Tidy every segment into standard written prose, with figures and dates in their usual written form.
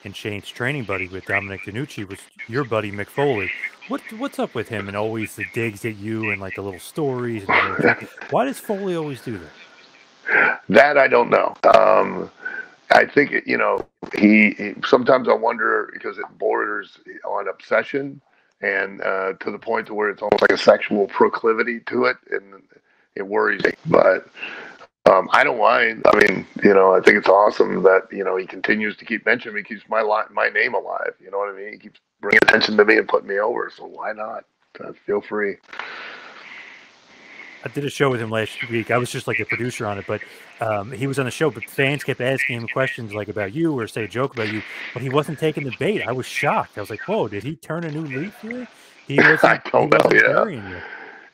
and Shane's training buddy with Dominic DeNucci was your buddy Mick Foley. What's up with him and always the digs at you and like the little stories and the little jokes? Why does Foley always do that? That I don't know. I think he sometimes I wonder because it borders on obsession and to the point to where it's almost like a sexual proclivity to it, and it worries me. But I don't mind. I mean, I think it's awesome that he continues to keep mentioning me, keeps my name alive. You know what I mean? He keeps bringing attention to me and putting me over. So why not? Feel free. I did a show with him last week. I was just like a producer on it, but he was on the show. But fans kept asking him questions like about you or say a joke about you, but he wasn't taking the bait. I was shocked. I was like, "Whoa, did he turn a new leaf here?" He wasn't. I don't know. Yeah,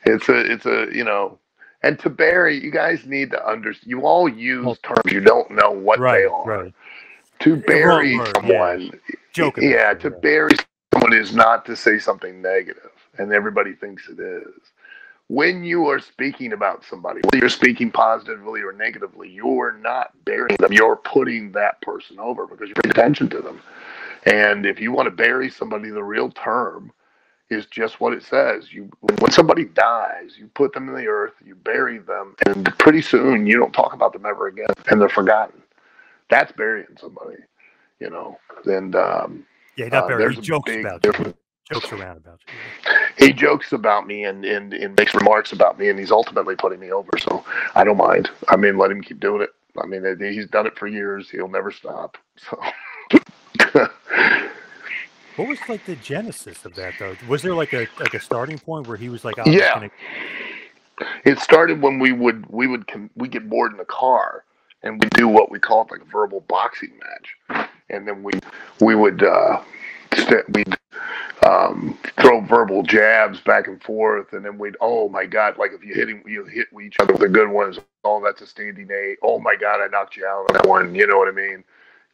it's a and to bury, you guys need to understand. You all use terms you don't know what they are. Right. To bury someone, to bury someone is not to say something negative, and everybody thinks it is. When you are speaking about somebody, whether you're speaking positively or negatively, you're not burying them. You're putting that person over because you're paying attention to them. And if you want to bury somebody, the real term is just what it says. When somebody dies, you put them in the earth, you bury them, and pretty soon you don't talk about them ever again, and they're forgotten. That's burying somebody, And not burying. He jokes about you. Jokes around about you. He jokes about me and makes remarks about me, and he's ultimately putting me over. So I don't mind. I mean, let him keep doing it. I mean, he's done it for years. He'll never stop. So. What was like the genesis of that, though? Was there like a starting point where he was like, "Yeah"? It started when we get bored in the car and we do what we call it like a verbal boxing match, and then we would throw verbal jabs back and forth, and then oh my God, like if you hit each other with the good ones, oh, that's a standing 8. Oh my God, I knocked you out on that one. You know what I mean?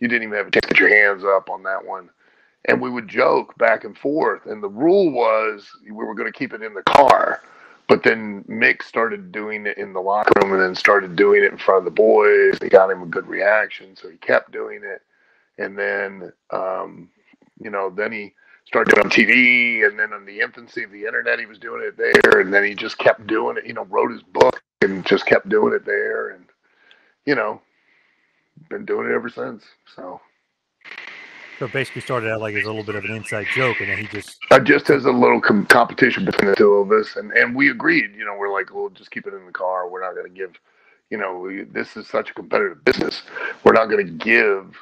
You didn't even have a chance to get your hands up on that one. And we would joke back and forth, and the rule was we were going to keep it in the car. But then Mick started doing it in the locker room, and then started doing it in front of the boys. They got him a good reaction, so he kept doing it. And then, then he started doing it on TV, and then on the infancy of the internet, he was doing it there, and then he just kept doing it. Wrote his book and just kept doing it there, and been doing it ever since. So basically started out like as a little bit of an inside joke, and then he just as a little competition between the two of us, and we agreed. We're like, we'll just keep it in the car. We're not going to give. This is such a competitive business. We're not going to give.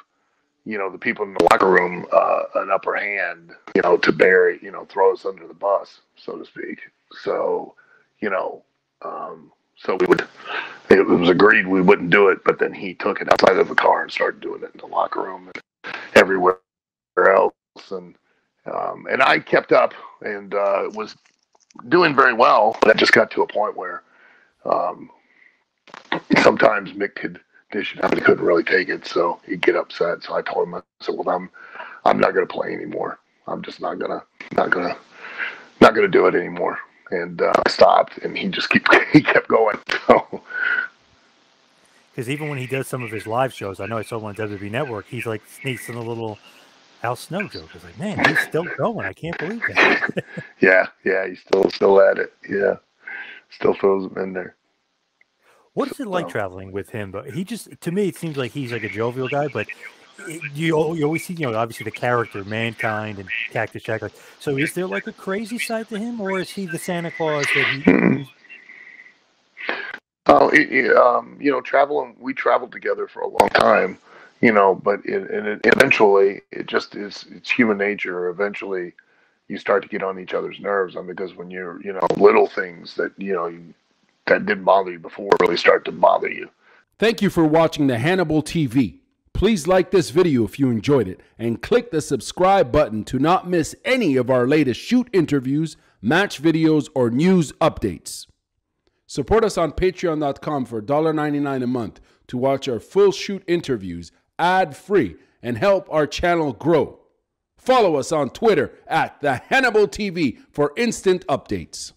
The people in the locker room an upper hand, to bury, throw us under the bus, so to speak. So, so it was agreed we wouldn't do it, but then he took it outside of the car and started doing it in the locker room and everywhere else. And I kept up and was doing very well, but it just got to a point where sometimes Mick could dish it out. He couldn't really take it, so he'd get upset. So I told him, I said, "Well, I'm not going to play anymore. I'm just not gonna do it anymore." And I stopped, and he kept going. So, because even when he does some of his live shows, I know I saw one on WWE Network. He's like sneaks in a little Al Snow joke. I was like, man, he's still going. I can't believe that. yeah, he's still at it. Yeah, still throws them in there. What is it like traveling with him? But he just, to me, it seems like he's like a jovial guy, but you always see, obviously the character, Mankind and Cactus Jack. Like, so is there like a crazy side to him, or is he the Santa Claus that he? We traveled together for a long time, but eventually it's human nature. Eventually you start to get on each other's nerves, because when you're, little things that, that didn't bother you before really start to bother you. Thank you for watching the Hannibal TV. Please like this video if you enjoyed it, and click the subscribe button to not miss any of our latest shoot interviews, match videos, or news updates. Support us on patreon.com for $1.99 a month to watch our full shoot interviews ad-free and help our channel grow. Follow us on Twitter at the Hannibal TV for instant updates.